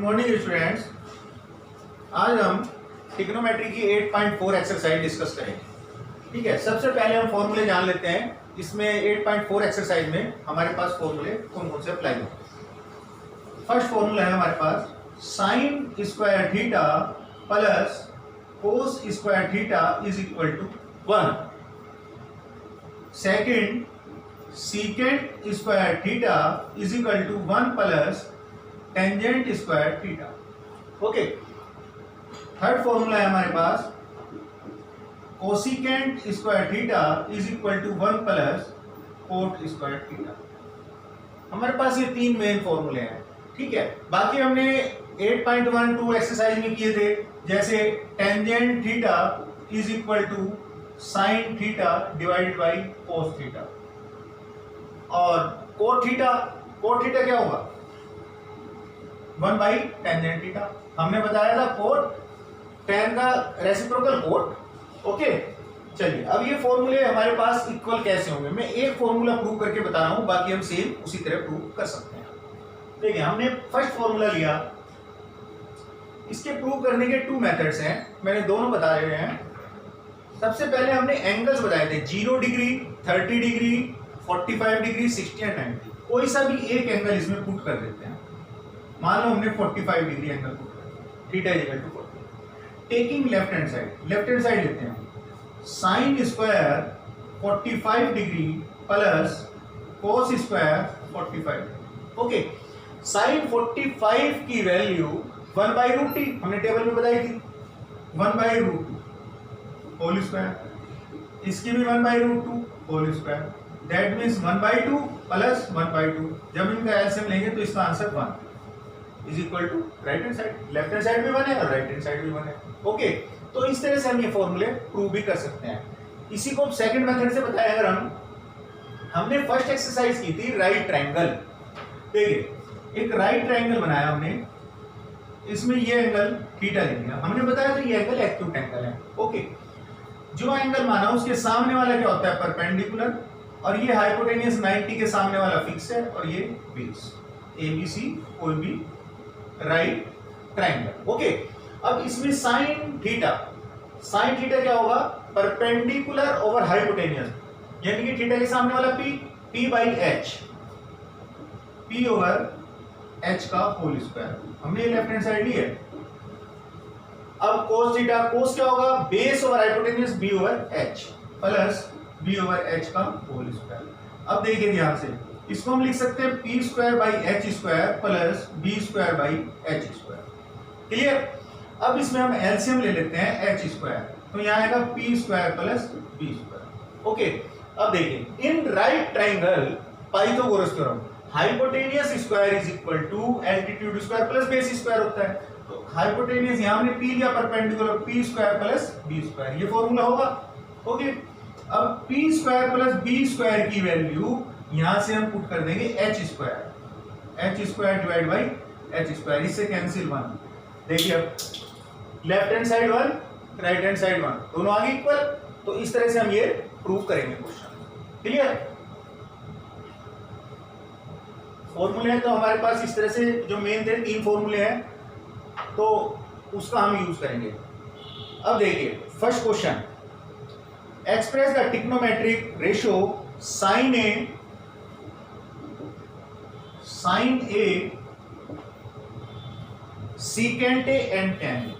Morning students. आज हम trigonometry की 8.4 एक्सरसाइज डिस्कस करेंगे। ठीक है, सबसे पहले हम फॉर्मूले जान लेते हैं। इसमें 8.4 एक्सरसाइज में हमारे पास फॉर्मूले कौन कौन से अप्लाई होते हैं। फर्स्ट फॉर्मूला है हमारे पास sine square theta plus cos square theta is equal to 1। Second, secant square theta is equal to 1 plus tangent square theta. Okay, third formula है हमारे पास cosecant square theta is equal to 1 plus cot square theta. हमारे पास ये तीन main फॉर्मूले हैं। ठीक है, बाकी हमने 8.12 एक्सरसाइज में किए थे, जैसे tangent theta is equal to sine theta divided by cos theta, और कोट थीटा क्या होगा 1 बाई टेंजेंट थीटा। हमने बताया था कोट टेन का रेसिप्रोकल कोट। ओके, चलिए अब ये फॉर्मूले हमारे पास इक्वल कैसे होंगे, मैं एक फॉर्मूला प्रूव करके बता रहा हूं, बाकी हम सेम उसी तरह प्रूव कर सकते हैं। देखिए, हमने फर्स्ट फॉर्मूला लिया, इसके प्रूव करने के 2 मेथड्स हैं, मैंने दोनों बता रहे हैं। सबसे पहले हमने एंगल्स बताए थे, 0 डिग्री, 30 डिग्री, 45 डिग्री, 60 एंड 90। कोई सा भी एक एंगल इसमें पुट कर देते हैं। मान लो हमने 45 डिग्री एंगल पुट कर, theta is equal to 40। Taking left hand side लेते हैं, sine square 45 degree plus cos square 45। Okay, sine 45 की वैल्यू 1 बाई रूट टी, हमने टेबल में बताई थी, 1 बाई रूट 2 होल स्क्वायर। इसकी भी 1 by root 2 whole square. That means 1 by 2 plus 1 by 2। जब इनका एलसीएम लेंगे तो इसका answer 1 is equal to right hand side. Left hand side भी 1 है और राइट हैंड साइड भी 1 है। ओके, तो इस तरह से हम ये फॉर्मूले प्रूव भी कर सकते हैं। इसी को सेकंड मेथड से बताया, अगर हमने फर्स्ट एक्सरसाइज की थी राइट ट्रायंगल। देखिए, एक राइट ट्रायंगल बनाया हमने, इसमें ये एंगल थीटा ले लिया, हमने बताया था ये एंगल एक्यूट एंगल है। ओके, जो एंगल माना उसके सामने वाला क्या होता है परपेंडिकुलर, और ये हाइपोटेनियस 90 के सामने वाला फिक्स है, और ये बेस एबीसी कोई भी राइट ट्रायंगल। ओके, अब इसमें साइन थीटा क्या होगा परपेंडिकुलर ओवर हाइपोटेनियस, यानी कि थीटा के सामने वाला p by H, p over h का होल स्क्वायर। हमने लेफ्ट हैंड साइड ली है। अब कोस थीटा, कोस क्या होगा base over hypotenuse b over h plus b over h का होल स्क्वायर। अब देखिए ध्यान से, इसको हम लिख सकते हैं p square by H square plus b square by H square. Clear? अब इसमें हम एलसीएम ले लेते हैं एच स्क्वायर, तो यहाँ आएगा p square plus b square. Okay, अब देखिए in right triangle Pythagoras theorem hypotenuse square is equal to altitude square plus base square होता है। तो हाइपोटेनियस यहाँ हमने p लिया, perpendicular p square plus b square, ये फॉर्मूला होगा। ओके, अब p square plus b square की वैल्यू यहां से हम पुट कर देंगे h square divide by h square, इससे कैंसिल 1। देखिए अब left hand side 1, right hand side 1, दोनों आगे इक्वल। तो इस तरह से हम ये प्रूव करेंगे क्वेश्चन। क्लियर? फॉर्मूले हैं तो हमारे पास इस तरह से जो मेन थे 3 फॉर्मूले हैं, तो उसका हम यूज करेंगे। अब देखिए first question, express the trigonometric ratio sine A secant A and tan A,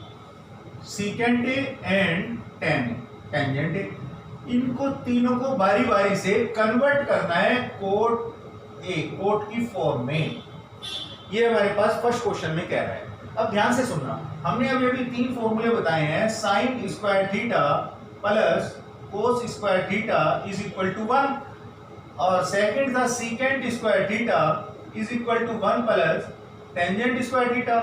secant A and tangent A, इनको तीनों को बारी बारी से कन्वर्ट करना है कोट की फॉर्म में। ये हमारे पास फर्स्ट क्वेश्चन में कह रहा है। अब ध्यान से सुनना, हमने अभी 3 फॉर्मूले बताए हैं, sine square theta plus cos square theta is equal to 1, और सेकंड था secant square theta is equal to 1 plus tangent square theta,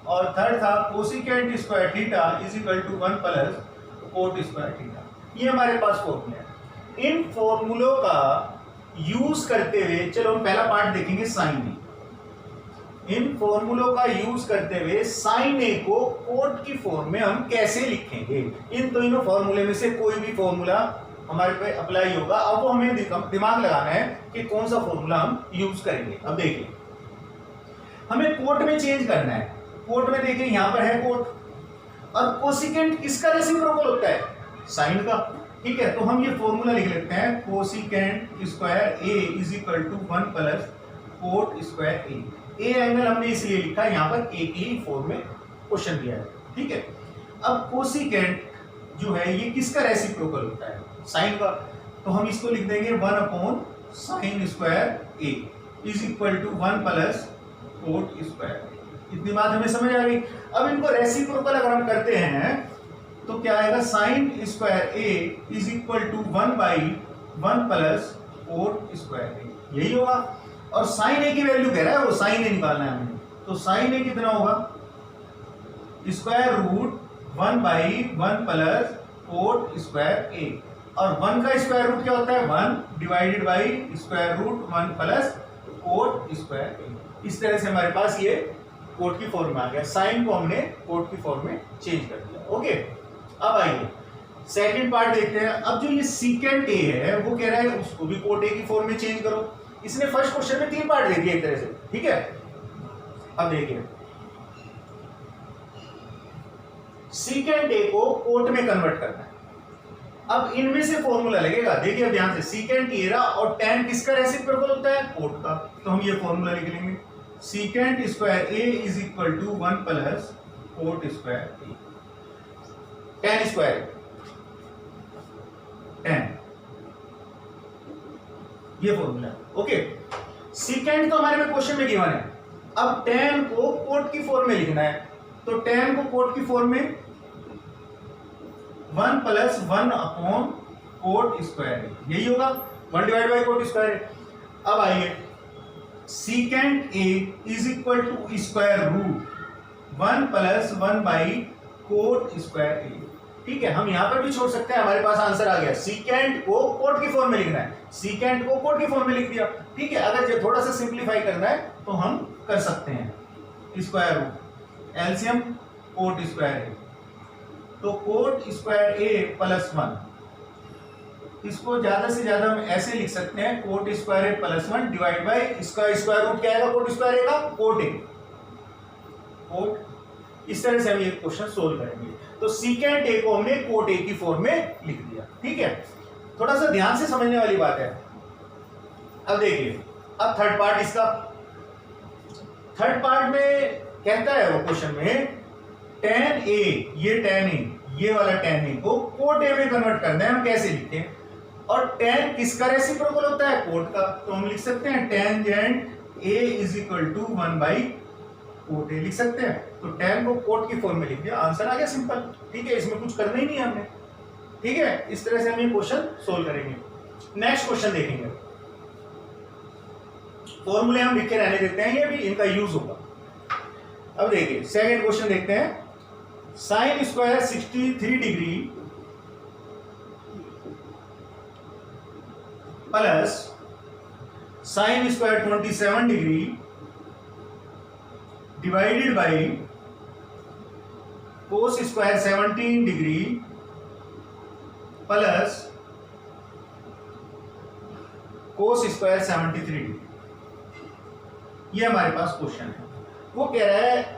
और थर्ड था cosecant square theta is equal to 1 plus cot square theta. ये हमारे पास फॉर्मूले हैं। इन फॉर्मूलों का use करते हुए, चलो हम पहला पार्ट देखेंगे साइन ए। इन फॉर्मूलों का यूज करते हुए साइन ए को कोट की फॉर्म में हम कैसे लिखेंगे। इन तीनों फॉर्मूले में से कोई भी फॉर्मूला हमारे पे अप्लाई होगा। अब वो हमें दिमाग लगाना है कि कौन सा फॉर्मूला हम यूज करेंगे। अब देखिए, हमें कोट में चेंज करना है। कोट में देखिए यहाँ पर है कोट, और कोसिकेंट किसका रेसिप्रोकल होता है? साइन का। ठीक है, तो हम ये फॉर्मूला लिख लेते हैं, cosecant square A is equal to 1 plus cot square A. A angle हमने इसलिए लिखा है, यहाँ पर ए की फॉर्म में क्वेश्चन दिया है। ठीक है, अब कोसिकेंट जो है ये किसका रेसिप्रोकल होता है? साइन का। तो हम इसको लिख देंगे 1 upon sine square A is equal to 1 plus cot square. इतनी बात हमें समझ आ गई। अब इनको रेसिप्रोकल अगर हम करते हैं तो क्या आएगा? Sine square A is equal to 1 by 1 plus cot square A, यही होगा। और साइन ए की वैल्यू कह रहा है वो, साइन ए निकालना है हमें, तो साइन ए कितना होगा? Square root 1 by 1 plus cot square A, और 1 का स्क्वायर रूट क्या होता है? 1 divided by square root 1 plus cot square A. इस तरह से हमारे पास ये कोट की फॉर्म में आ गया, साइन को हमने कोट की फॉर्म में चेंज कर दिया। ओके, अब आइए सेकंड पार्ट देखते हैं। अब जो ये सीकेंट ए है वो कह रहा है उसको भी कोट ए की फॉर्म में चेंज करो। इसने फर्स्ट क्वेश्चन में 3 पार्ट दे दिए एक तरह से। ठीक है, अब देखिए सीकेंट ए को कोट में कन्वर्ट करना है। अब इनमें से फॉर्मूला लगेगा, देखिए अब ध्यान से, सीकेंट ए और tan किसका रेसिप्रोकल होता है? कोट का। तो हम ये फॉर्मूला लिख लेंगे, secant square A is equal to 1 plus cot square A. tan square tan, ये फॉर्मूला। ओके, सीकेंट तो हमारे में क्वेश्चन में गिवन है। अब tan को कोट की फॉर्म में लिखना है, तो tan को कोट की फॉर्म में 1 प्लस 1 अपॉन कोट स्क्वायर, यही होगा 1 डिवाइड बाई कोट स्क्वायर। अब आइए secant A is equal to square root 1 plus 1 by cot square A. ठीक है, हम यहां पर भी छोड़ सकते हैं, हमारे पास आंसर आ गया। सीकेंट को कोट की फॉर्म में लिखना है, सीकेंट को कोट की फॉर्म में लिख दिया। ठीक है, अगर थोड़ा सा सिंप्लीफाई करना है तो हम कर सकते हैं। Square root LCM cot square A, तो कोट स्क्वायर ए प्लस 1, इसको ज्यादा से ज्यादा हम ऐसे लिख सकते हैं, coat square A plus 1 divide by इसका स्क्वायर रूट क्या आएगा? कोट स्क्वायर ए का कोट ए, कोट। इस तरह से हम ये क्वेश्चन सोल्व करेंगे। तो सीकेंट ए को हमने कोट ए की फॉर्म में लिख दिया। ठीक है, थोड़ा सा ध्यान से समझने वाली बात है। अब देखिए, अब थर्ड पार्ट इसका, थर्ड पार्ट में कहता है वो क्वेश्चन में tan a, ये tan a, ये वाला tan a को कोट a में कन्वर्ट करना है। हम कैसे लिखते हैं? और tan किसका रेसिप्रोकल होता है? कोट का। तो हम लिख सकते हैं tangent a is equal to 1 by cot a लिख सकते हैं। तो tan को कोट की फॉर्म में लिख दिया, आंसर आ गया, सिंपल। ठीक है, इसमें कुछ करना ही नहीं है हमने। ठीक है, इस तरह से हम ये क्वेश्चन सोल्व करेंगे। नेक्स्ट क्वेश्चन देखेंगे, फॉर्मूले हम लिख के रहने देते हैं, ये भी इनका यूज होगा। अब देखिए सेकंड क्वेश्चन देखते हैं। Sine square 63 degree plus sine square 27 degree divided by cos square 17 degree plus cos square 73 degree, ये हमारे पास क्वेश्चन है। वो कह रहा है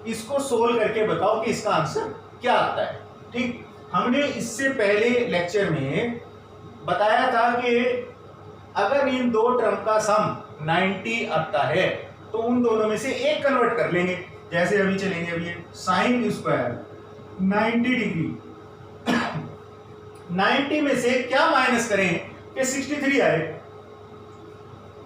इसको सोल्व करके बताओ कि इसका आंसर क्या आता है। ठीक, हमने इससे पहले लेक्चर में बताया था कि अगर इन दो टर्म का सम 90 आता है तो उन दोनों में से एक कन्वर्ट कर लेंगे। जैसे अभी चलेंगे, अभी साइन स्क्वायर 90 डिग्री 90 में से क्या माइनस करें कि 63 आए?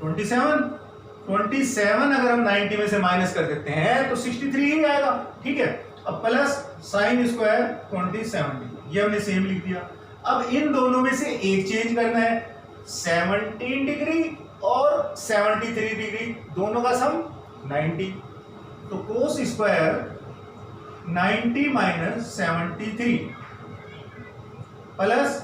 27 अगर हम 90 में से माइनस कर देते हैं तो 63 ही आएगा। ठीक है, अब प्लस साइन स्क्वायर 27 डिग्री, ये हमने सेम लिख दिया। अब इन दोनों में से एक चेंज करना है, 17 डिग्री और 73 डिग्री, दोनों का सम 90। तो cos square 90 minus 73 plus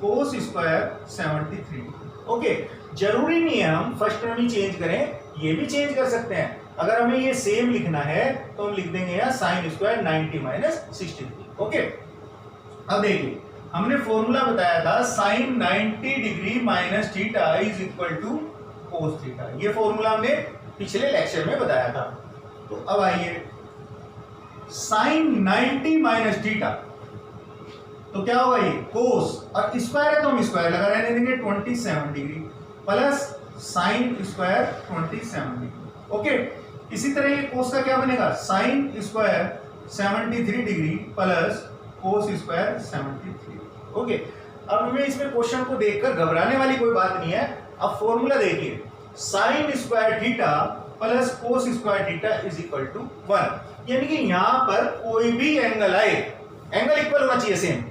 cos square 73। Okay, जरूरी नहीं है हम फर्स्ट टर्म ही चेंज करें, ये भी चेंज कर सकते हैं। अगर हमें ये सेम लिखना है तो हम लिख देंगे यहाँ साइन स्क्वायर 90 माइनस 63। ओके, अब देखिए हमने फॉर्मूला बताया था sine 90 degree minus theta is equal to cos theta, ये फॉर्मूला हमने पिछले लेक्चर में बताया था। तो अब आइए साइन 90 माइनस थीटा, तो क्या होगा ये कोस, और स्क्वायर है तो हम स्क्वायर लगा रहने देंगे 27 degree plus sine square 27 degree. Okay, इसी तरह ये कोस का क्या बनेगा, sine square 73 degree plus cos square 73। Okay, अब हमें इसमें क्वेश्चन को देखकर घबराने वाली कोई बात नहीं है। अब फॉर्मूला देखिए, sine square theta plus cos square theta is equal to 1, यानी कि यहां पर कोई भी एंगल आए, एंगल इक्वल होना चाहिए सेम,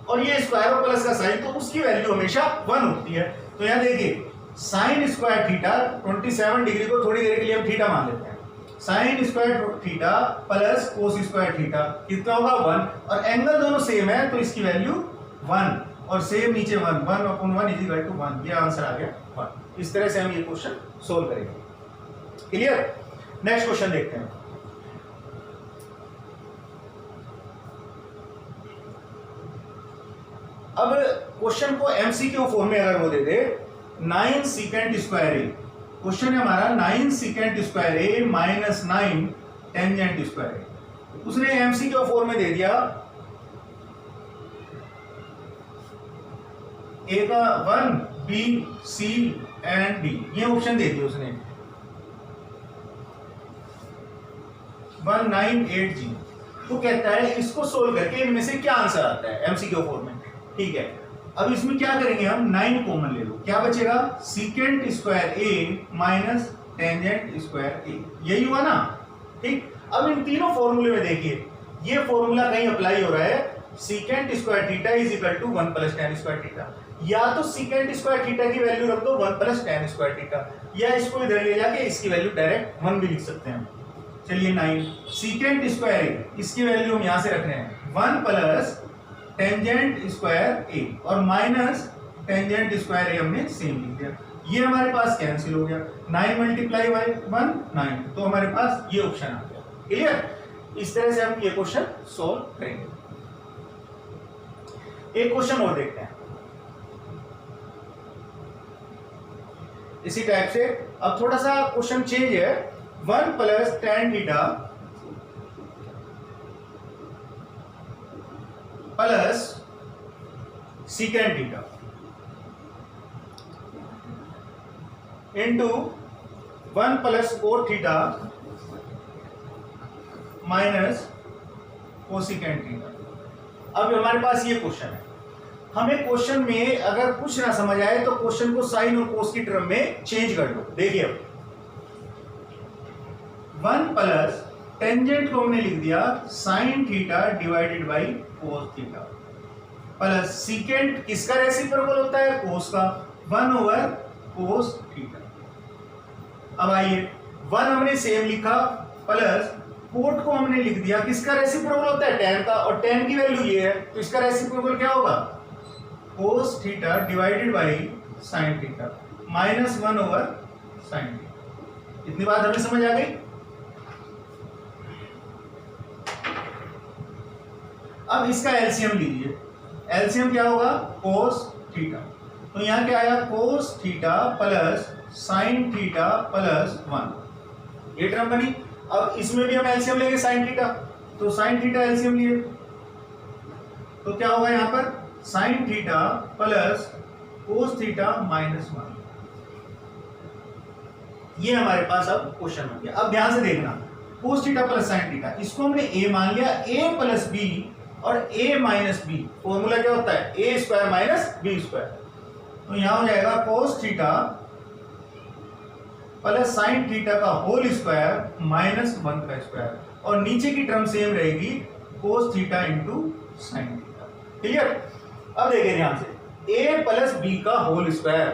और ये स्क्वायर और प्लस का साइन, तो उसकी वैल्यू हमेशा 1 होती है। तो यहां देखिए साइन स्क्वायर थीटा 27 डिग्री को थोड़ी देर के लिए हम थीटा मान लेते हैं, sine square theta plus cos square theta कितना होगा 1, और एंगल दोनों सेम है तो इसकी वैल्यू 1, और सेम नीचे 1, 1/1 इज इक्वल टू 1, ये आंसर आ गया 1। इस तरह से हम ये क्वेश्चन सोल्व करेंगे। क्लियर? नेक्स्ट क्वेश्चन देखते हैं। अब क्वेश्चन को एमसीक्यू फॉर्म में अगर वो दे दे 9 सीकेंट स्क्वायर ए, क्वेश्चन है हमारा 9 सीकेंट स्क्वायर ए माइनस 9 टेंजेंट स्क्वायर ए, उसने एमसीक्यू फॉर्म में दे दिया ए का 1 बी सी एंड डी, ये ऑप्शन दे दिया उसने 1980। तो कहता है इसको सोल्व करके इनमें से क्या आंसर आता है एमसीक्यू फॉर्म में। ठीक है, अब इसमें क्या करेंगे हम, 9 कॉमन ले लो, क्या बचेगा, secant square A minus tangent square A, यही हुआ ना। ठीक, अब इन तीनों फॉर्मूले में देखिए ये फॉर्मूला कहीं अप्लाई हो रहा है, secant square theta is equal to 1 plus tan square theta, या तो सीकेंट स्क्वायर थीटा की वैल्यू रख दो 1 प्लस टेन स्क्वायर थीटा, या इसको इधर ले जाके इसकी वैल्यू डायरेक्ट 1 भी लिख सकते हैं। चलिए 9 सीकेंट स्क्वायर ए, इसकी वैल्यू हम यहां से रख रहे हैं 1 प्लस टेंजेंट स्क्वायर ए, और माइनस टेंजेंट स्क्वायर ए हमने सेम लिख दिया, ये हमारे पास कैंसिल हो गया, 9 मल्टीप्लाई बाय 1 9, तो हमारे पास ये ऑप्शन आ गया। क्लियर? इस तरह से हम ये क्वेश्चन सोल्व करेंगे। एक क्वेश्चन और देखते हैं इसी टाइप से। अब थोड़ा सा क्वेश्चन चेंज है, 1 plus tan theta plus secant theta into 1 plus cot theta minus cosecant theta. अब हमारे पास ये क्वेश्चन है, हमें क्वेश्चन में अगर कुछ ना समझ आए तो क्वेश्चन को साइन और कोस की टर्म में चेंज कर लो। देखिए अब 1 प्लस टेंजेंट को हमने लिख दिया sign theta divided by cos theta, plus secant किसका रेसिप्रोकल होता है, कोस का, 1 ओवर कोस थीटा। अब आइए 1 हमने सेम लिखा, प्लस कोट को हमने लिख दिया किसका रेसिप्रोकल होता है, tan का, और tan की वैल्यू ये है तो इसका रेसिप्रोकल क्या होगा, कोस theta divided by sign theta minus 1 over sine theta. इतनी बात हमें समझ आ गई। अब इसका एलसीएम लीजिए, एलसीएम क्या होगा, कोस थीटा, तो यहां क्या आया, cos theta plus sine theta plus 1, ये टर्म बनी। अब इसमें भी हम एलसीएम लेंगे साइन थीटा, तो साइन थीटा एलसीएम लिए तो क्या होगा, यहां पर sine theta plus cos theta minus 1, ये हमारे पास अब क्वेश्चन बन गया। अब ध्यान से देखना, cos theta plus sine theta, इसको हमने ए मान लिया, ए प्लस बी और a माइनस बी, फॉर्मूला क्या होता है, A square minus B square, तो यहां हो जाएगा cos theta plus sine theta का होल स्क्वायर माइनस 1 का स्क्वायर, और नीचे की टर्म सेम रहेगी कोस theta into sine theta. Clear? अब देखिए ध्यान से, a प्लस बी का होल स्क्वायर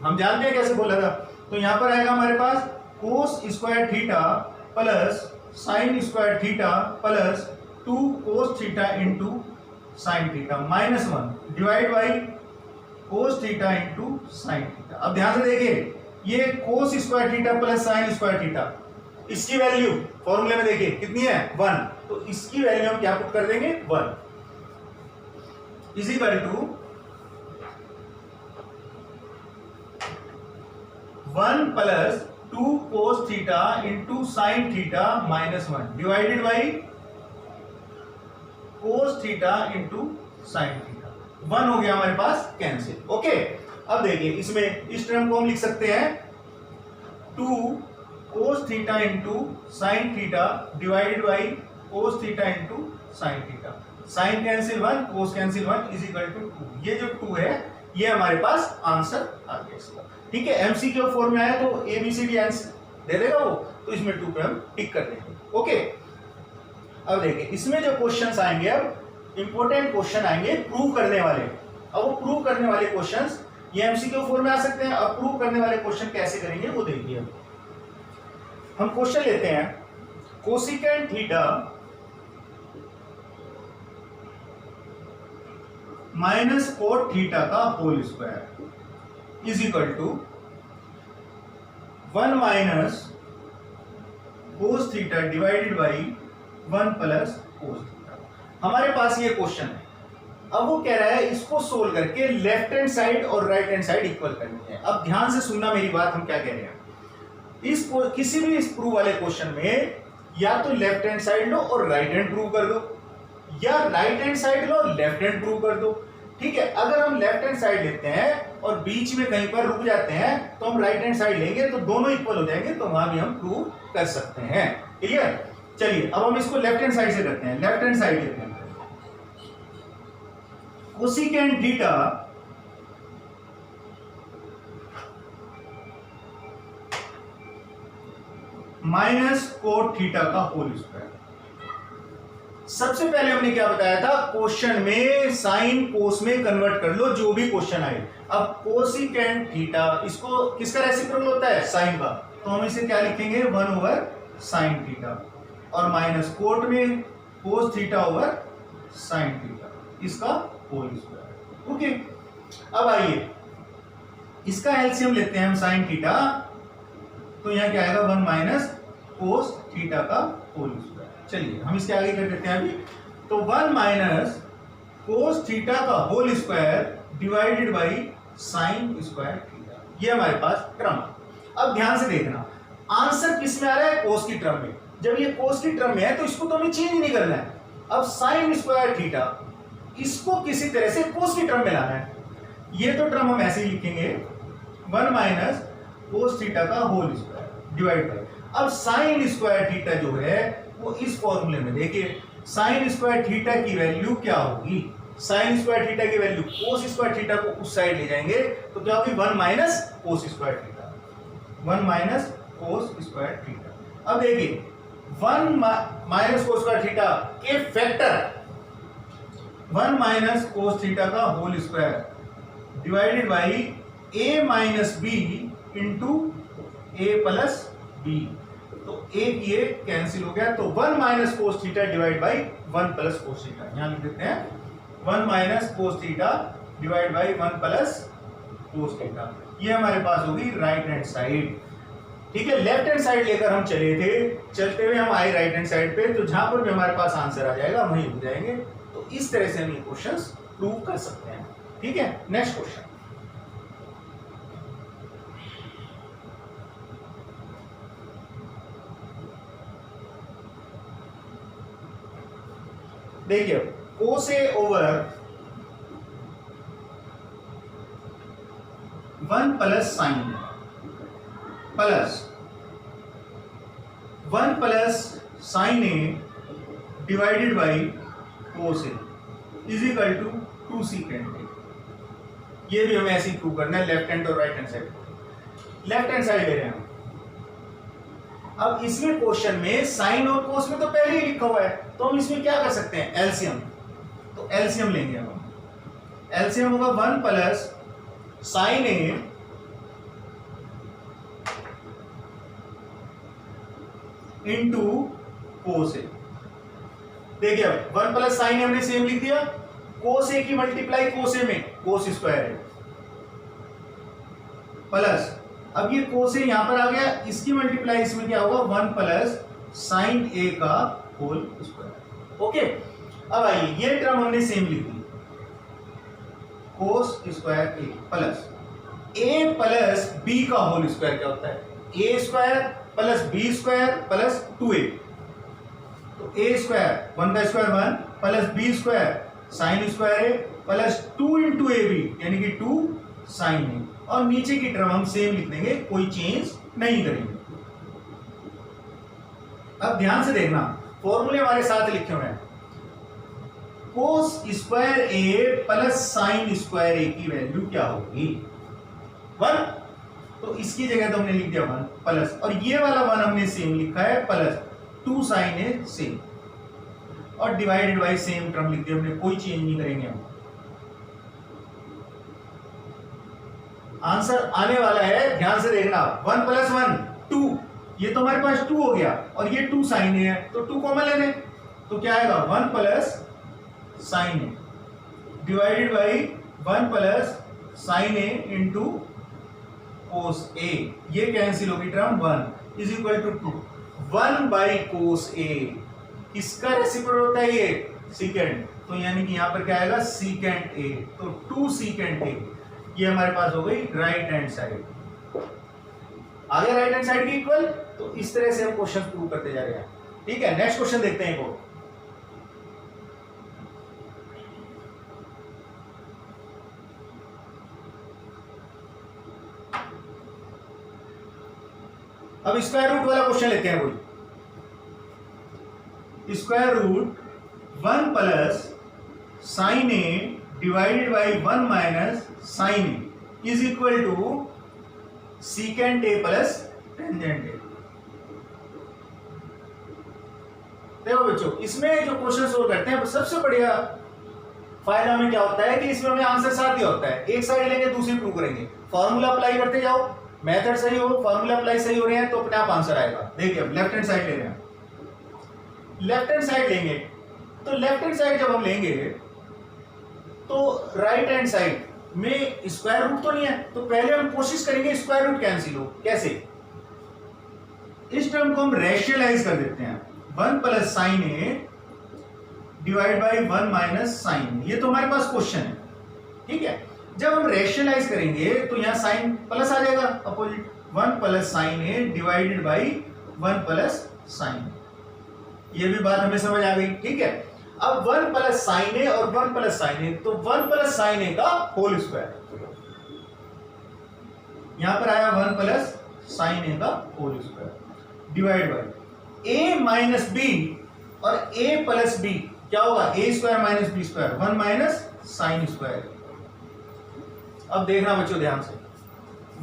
हम जानते हैं कैसे बोला था, तो यहां पर आएगा हमारे पास cos square theta plus sine square theta plus 2 cos theta into sine theta minus 1 divide by cos theta into sine theta. अब ध्यान से देखिए, ये cos square theta plus sine square theta, इसकी वैल्यू फॉर्मूले में देखिए कितनी है, 1, तो इसकी वैल्यू हम क्या पुट कर देंगे, 1 is equal to 1 plus 2 cos theta into sine theta minus 1 divided by cos theta into sine theta, 1 हो गया हमारे पास कैंसिल। ओके, अब देखिए इसमें इस टर्म को हम लिख सकते हैं 2 cos theta into sine theta divided by cos theta into sine theta, sine cancel 1 cos cancel 1 is equal to 2। ये जो 2 है ये हमारे पास आंसर आ गया इसका। ठीक है, एमसीक्यू फॉर्म में आया तो एबीसीडी आंसर दे देगा वो, तो इसमें 2 पे हम टिक कर देंगे। ओके, अब देखिए इसमें जो क्वेश्चंस आएंगे, अब इंपॉर्टेंट क्वेश्चन आएंगे प्रूव करने वाले। अब वो प्रूव करने वाले क्वेश्चंस ये एमसीक्यू फॉर्म में आ सकते हैं। अब प्रूव करने वाले क्वेश्चन कैसे करेंगे वो देखिए। हम क्वेश्चन लेते हैं cosecant theta minus cot theta का whole square is equal to 1 minus cos theta divided by 1 plus cos theta. हमारे पास ये क्वेश्चन है। अब वो कह रहा है इसको सोल्व करके लेफ्ट हैंड साइड और राइट हैंड साइड इक्वल करनी है। अब ध्यान से सुनना मेरी बात, हम क्या कह रहे हैं। किसी भी इस प्रूव वाले क्वेश्चन में या तो लेफ्ट हैंड साइड लो और राइट हैंड प्रूव कर दो, या राइट हैंड साइड लो और लेफ्ट हैंड प्रूव कर दो। ठीक है, अगर हम लेफ्ट हैंड साइड लेते हैं और बीच में कहीं पर रुक जाते हैं तो हम राइट हैंड साइड लेंगे, तो दोनों इक्वल हो जाएंगे, तो वहां भी हम प्रूव कर सकते हैं। क्लियर? चलिए अब हम इसको लेफ्ट हैंड साइड से करते हैं। लेफ्ट हैंड साइड लेते हैं cosecant theta minus cot theta का होल स्क्वायर। सबसे पहले हमने क्या बताया था, क्वेश्चन में साइन कोस में कन्वर्ट कर लो जो भी क्वेश्चन आए। अब कोसिकेंट थीटा इसको किसका रेसिप्रोकल होता है, साइन का, तो हम इसे क्या लिखेंगे 1 ओवर साइन थीटा, और माइनस कोट में cos theta over sine theta, इसका होल स्क्वायर। ओके, अब आइए इसका एलसीएम लेते हैं हम साइन थीटा, तो यहां क्या आएगा 1 माइनस कोस थीटा का होल स्क्वायर। चलिए हम इसके आगे कर देते हैं अभी, तो 1 माइनस कोस थीटा का whole square divided by sine square theta, ये हमारे पास टर्म है। अब ध्यान से देखना, आंसर किस में आ रहा है, कोस की टर्म में। जब ये कोस की टर्म में है तो इसको तो हमें चेंज नहीं करना है। अब साइन स्क्वायर थीटा इसको किसी तरह से कोस की टर्म में लाना है। ये तो टर्म हम ऐसे ही लिखेंगे 1 माइनस कोस थीटा का होल स्क्वायर डिवाइड बाई, अब साइन स्क्वायर थीटा जो है वो इस फॉर्मूले में देखिए, साइन स्क्वायर थीटा की वैल्यू क्या होगी, साइन स्क्वायर थीटा की वैल्यू कोस स्क्वायर थीटा को उस साइड ले जाएंगे तो क्या होगी 1 माइनस कोस स्क्वायर थीटा, 1 माइनस कोस स्क्वायर थीटा। अब देखिए 1 माइनस कोस स्क्वायर थीटा के फैक्टर 1 माइनस कोस थीटा का whole square divided by a minus B into A plus B, तो एक ये कैंसिल हो गया, तो 1 minus cos theta divide by 1 plus cos theta, यहां लिख देते हैं 1 minus cos theta divide by 1 plus cos theta, ये हमारे पास होगी राइट हैंड साइड। ठीक है, लेफ्ट हैंड साइड लेकर हम चले थे, चलते हुए हम आए राइट हैंड साइड पे, तो जहां पर भी हमारे पास आंसर आ जाएगा वहीं हो जाएंगे। तो इस तरह से हम ये क्वेश्चंस प्रूव कर सकते हैं। ठीक है, नेक्स्ट क्वेश्चन देखिए, cos A over 1 plus sine plus 1 plus sine A divided by cos A is equal to 2 secant A. ये भी हमें ऐसे ही प्रूव करना है, लेफ्ट हैंड और right hand side. Left hand side ले रहे हैं हम। अब इसमें क्वेश्चन में साइन और कोस में तो पहले ही लिखा हुआ है, तो हम इसमें क्या कर सकते हैं, एलसीएम। तो एलसीएम लेंगे हम, एलसीएम होगा 1 plus sine A into cos ए। देखिए अब 1 प्लस साइन ए हमने सेम लिख दिया, कोस ए की मल्टीप्लाई कोस ए में कोस स्क्वायर है, प्लस अब ये कोस ए यहां पर आ गया, इसकी मल्टीप्लाई इसमें क्या होगा 1 प्लस साइन ए का होल स्क्वायर। ओके, अब आइए ये टर्म हमने सेम लिख दी, cos square A plus A plus B का होल स्क्वायर क्या होता है, A square plus B square plus 2a, तो ए स्क्वायर 1 का square 1 plus B square sine square A plus 2 into A B यानी कि 2 साइन ए, और नीचे की टर्म हम सेम लिख देंगे, कोई चेंज नहीं करेंगे। अब ध्यान से देखना, फॉर्मूले हमारे साथ लिखे हुए हैं। कोस square A plus sine square ए की वैल्यू क्या होगी? 1। तो इसकी जगह तो हमने लिख दिया 1 प्लस, और ये वाला 1 हमने सेम लिखा है प्लस 2 साइन ए सेम, और डिवाइडेड बाय सेम टर्म लिख दिया हमने, कोई चेंज नहीं करेंगे हम। आंसर आने वाला है, ध्यान से देखना, 1 प्लस 1 2, ये तो हमारे पास 2 हो गया, और ये 2 साइन ए है तो 2 कॉमन लेने, तो क्या आएगा 1 plus sine A divided by 1 plus sine A into cos A, ये कैंसिल होगी term 1 is equal to 2 1 by cos A, किसका रेसिप्रोकल होता है ये? सीकेंट, तो यानी कि यहां पर क्या आएगा सीकेंट ए, तो 2 सीकेंट ए, ये हमारे पास हो गई राइट हैंड साइड। आ गया राइट हैंड साइड की इक्वल। तो इस तरह से हम क्वेश्चन प्रूव करते जा रहे हैं। ठीक है, नेक्स्ट क्वेश्चन देखते हैं को। अब स्क्वायर रूट वाला क्वेश्चन लेते हैं कोई। Square root 1 plus sine A divided by 1 minus sine A is equal to secant A plus tangent A. देखो बच्चों, इसमें जो क्वेश्चन सोल्व करते हैं सबसे बढ़िया फायदा हमें क्या होता है कि इसमें हमें आंसर साथ दिया होता है, एक साइड लेंगे दूसरी प्रूव करेंगे, फॉर्मूला अप्लाई करते जाओ, मेथड सही हो, फॉर्मूला अप्लाई सही हो रहे हैं तो अपने आप आंसर आएगा। देखिए अब लेफ्ट हैंड साइड ले रहे हैं, लेफ्ट हैंड साइड लेंगे तो लेफ्ट हैंड साइड जब हम लेंगे तो राइट हैंड साइड में स्क्वायर रूट तो नहीं है, तो पहले हम कोशिश करेंगे स्क्वायर रूट कैंसिल हो। कैसे? इस टर्म को हम रेशियलाइज कर देते हैं, 1 plus sine A divide by 1 minus sine, ये तो हमारे पास क्वेश्चन है। ठीक है, जब हम रेशियलाइज करेंगे तो यहां साइन प्लस आ जाएगा opposite, 1 plus sine A divided by 1 plus sign, ये भी बात हमें समझ आ गई। ठीक है, अब 1 प्लस साइन ए और 1 प्लस साइन ए, तो 1 प्लस साइन ए का होल स्क्वायर, यहां पर आया 1 प्लस साइन ए का whole square divide by A minus B, और ए प्लस बी क्या होगा? A square minus B square, 1 minus sine square. अब देखना बच्चों ध्यान से,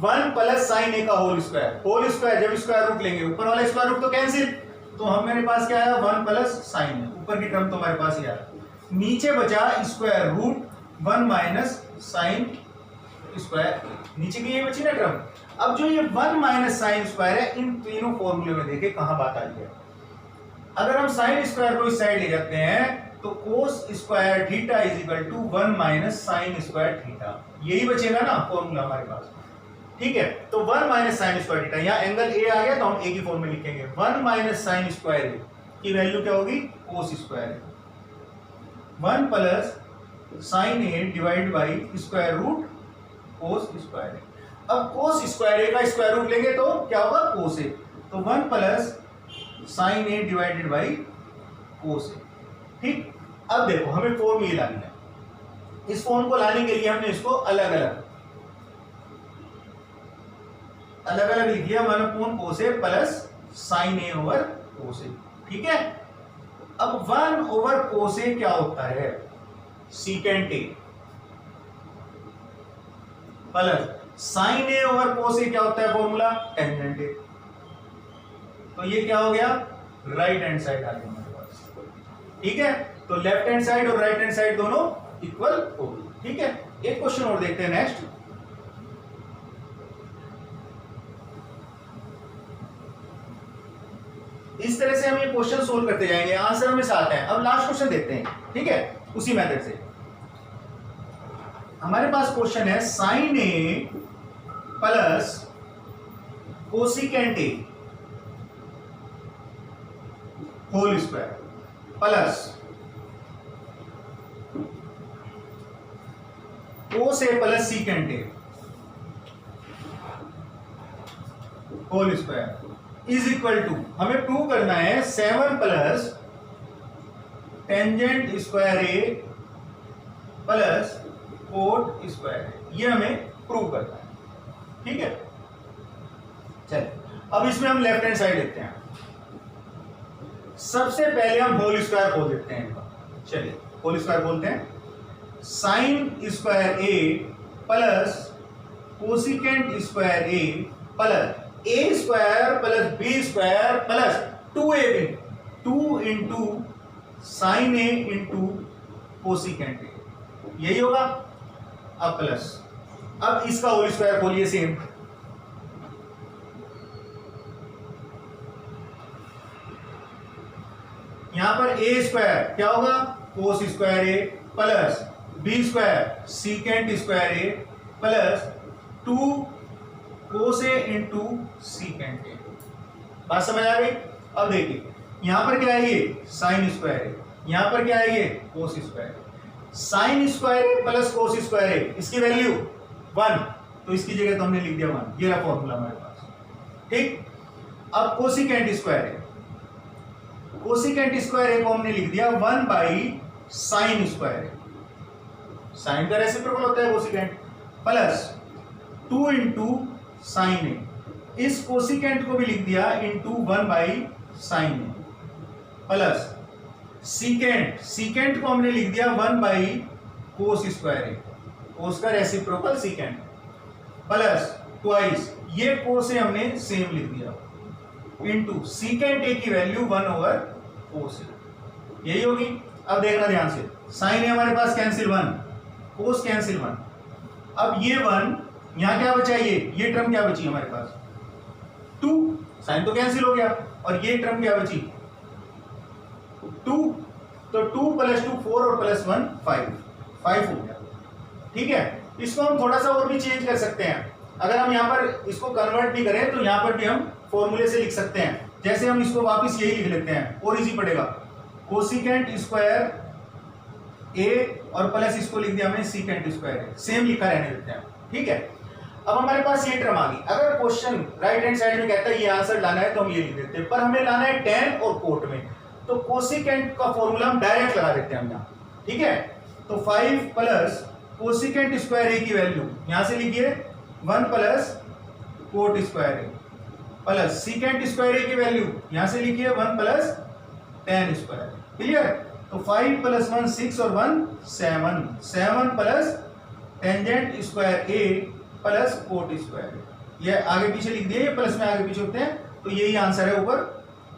1 प्लस साइन ए का होल स्क्वायर जब स्क्वायर रूट लेंगे, ऊपर वाला स्क्वायर रूट तो कैंसिल, तो हम मेरे पास क्या आया 1 प्लस साइन, ऊपर की टर्म तो हमारे पास ही आया, नीचे बचा square root 1 minus sine square, नीचे की ये बची ना टर्म। अब जो ये 1 माइनस साइन स्क्वायर है, इन तीनों फॉर्मूले में देखे कहां बात आ रही है। अगर हम साइन स्क्वायर को इस साइड ले जाते हैं तो cos square theta is equal to 1 minus sine square theta, यही बचेगा ना फॉर्मूला हमारे पास। ठीक है, तो 1 माइनस साइन स्क्वायर थीटा, यहाँ एंगल ए आ गया तो हम ए की फॉर्म में लिखेंगे, 1 माइनस साइन स्क्वायर ए की वैल्यू क्या होगी? Cos square, 1 plus sine A divide by square root cos square. अब कोस स्क्वायर ए का स्क्वायर रूट लेंगे तो क्या होगा? कोस ए, तो 1 plus sine A divided by cos A. ठीक, अब देखो हमें फॉर्म ये लानी है, इस फॉर्म को लाने के लिए हमने इसको अलग अलग लिख दिया, one upon cos A plus sine A over cos A. ठीक है, अब 1 ओवर कोस ए क्या होता है? Secant A, plus sine A over cos A क्या होता है फॉर्मूला? टेंजेंट ए। तो ये क्या हो गया? राइट हैंड साइड आ गई हमारे पास। ठीक है, तो लेफ्ट हैंड साइड और राइट हैंड साइड दोनों इक्वल होगी। ठीक है, एक क्वेश्चन और देखते हैं नेक्स्ट। इस तरह से हम ये क्वेश्चन सोल्व करते जाएंगे, आंसर हमें साथ है। अब लास्ट क्वेश्चन देखते हैं। ठीक है, उसी मेथड से हमारे पास क्वेश्चन है sine A plus cosecant A whole square plus cos A plus secant A whole square is equal to, हमें प्रूव करना है 7 plus tangent square A plus cot square A, ये हमें प्रूव करना है। ठीक है, चलिए अब इसमें हम लेफ्ट हैंड साइड लेते हैं। सबसे पहले हम होल स्क्वायर खोल देते हैं इनका। चलिए होल स्क्वायर बोलते हैं। Sine square A plus cosecant square A plus A square plus B square plus 2ab, 2 into sine A into cosecant A, यही होगा। अब प्लस, अब इसका होल स्क्वायर खोलिए सेम। यहां पर ए स्क्वायर क्या होगा, cos square A plus B square secant square A plus 2 cos A into secant A. बात समझ आ गई? अब देखिए यहां पर क्या है, ये साइन स्क्वायर है, यहां पर क्या है, ये कोस स्क्वायर है। Sign square A plus cos square ए, इसकी वैल्यू 1, तो इसकी जगह तो हमने लिख दिया 1, ये रहा फॉर्मूला हमारे पास। ठीक, अब कोसिकेंट स्क्वायर है, कोसिकेंट स्क्वायर ए को हमने लिख दिया 1 by sine square A, sine का रेसिप्रोकल होता है cosecant, plus 2 into sine A, इस कोसिकेंट को भी लिख दिया into 1 by sine A, plus secant, secant को हमने लिख दिया 1 बाई कोस स्क्वायर ए, कोस का रेसिप्रोकल सीकेंट, प्लस ट्वाइस ये कोस ए हमने सेम लिख दिया इंटू सीकेंट ए की वैल्यू 1 ओवर कोस ए, यही होगी। अब देखना ध्यान से, साइन ए हमारे पास कैंसिल 1, कोस कैंसिल 1, अब ये 1 यहां क्या बचा, ये टर्म क्या बची हमारे पास 2, साइन तो कैंसिल हो गया, और ये टर्म क्या बची 2, तो 2 प्लस 2 4 और प्लस 1 5 हो गया। ठीक है, इसको हम थोड़ा सा और भी चेंज कर सकते हैं। अगर हम यहाँ पर इसको कन्वर्ट भी करें तो यहाँ पर भी हम फॉर्मूले से लिख सकते हैं। जैसे हम इसको वापस यही लिख लेते हैं और इजी पड़ेगा, कोसिकेंट स्क्वायर ए और प्लस इसको लिख दिया हमने सीकेंट स्क्वायर ए, सेम लिखा रहने देते हैं। ठीक है, अब हमारे पास ये टर्म आ गई। अगर क्वेश्चन राइट हैंड साइड में कहता है ये आंसर लाना है तो हम ये लिख देते हैं, पर हमें लाना है tan और कोट में, तो कोसिकेंट का फॉर्मूला हम डायरेक्ट लगा देते हैं हम यहाँ। ठीक है, तो 5 प्लस कोसिकेंट स्क्वायर ए की वैल्यू यहां से लिखिए 1 plus cot square A plus secant square ए की वैल्यू यहां से लिखिए 1 प्लस tan स्क्वायर। क्लियर? तो 5 प्लस 1 6 और 1 7 plus tangent square A plus cot square, ये आगे पीछे लिख दिए, ये प्लस में आगे पीछे होते हैं, तो यही आंसर है ऊपर।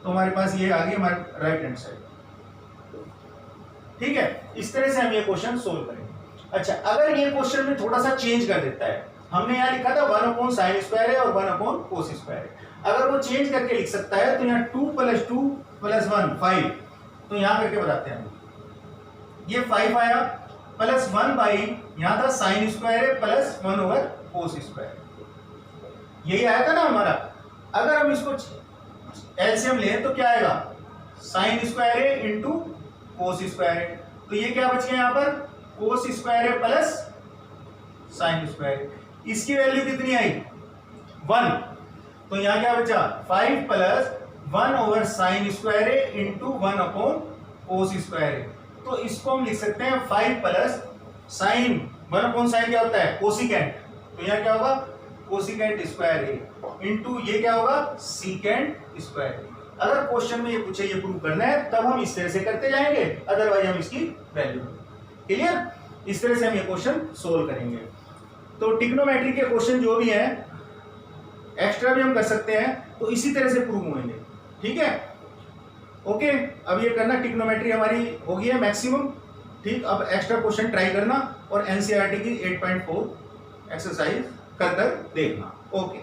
तो हमारे पास ये आ गई हमारे राइट हैंड साइड। ठीक है, इस तरह से हम ये क्वेश्चन सोल्व करेंगे। अच्छा, अगर ये क्वेश्चन में थोड़ा सा चेंज कर देता है, हमने यहाँ लिखा था 1 अपॉन साइन स्क्वायर है और 1 अपॉन कोस स्क्वायर है, अगर वो चेंज करके लिख सकता है तो यहाँ 2 प्लस 2 प्लस 1 5, तो यहाँ करके बताते हैं। ये 5 आया प्लस 1 बाई यहाँ था साइन स्क्वायर है प्लस 1 ओवर कोस स्क्वायर, यही आया था ना हमारा। अगर हम इसको एलसीएम लें तो क्या आएगा, साइन स्क्वायर है इंटू कोस स्क्वायर है, तो ये क्या बच गया यहाँ पर कोस स्क्वायर है प्लस साइन स्क्वायर, इसकी वैल्यू कितनी आई 1, तो यहाँ क्या बचा 5 प्लस 1 ओवर साइन स्क्वायर है इंटू 1 अपॉन कोस स्क्वायर है, तो इसको हम लिख सकते हैं 5 प्लस साइन 1 अपॉन साइन क्या होता है कोसिकेंट, तो यहाँ क्या होगा कोसिकेंट स्क्वायर है इंटू ये क्या होगा सीकेंट स्क्वायर। अगर क्वेश्चन में ये पूछे ये प्रूव करना है तब हम इस तरह से करते जाएंगे, अदरवाइज हम इसकी वैल्यू। क्लियर? इस तरह से हम ये क्वेश्चन सोल्व करेंगे। तो ट्रिग्नोमेट्री के क्वेश्चन जो भी हैं एक्स्ट्रा भी हम कर सकते हैं, तो इसी तरह से प्रूव होंगे। ठीक है, ओके, अब ये करना, ट्रिग्नोमेट्री हमारी हो गई है मैक्सिमम। ठीक, अब एक्स्ट्रा क्वेश्चन ट्राई करना और एनसीईआरटी की 8.4 एक्सरसाइज कर देखना। ओके।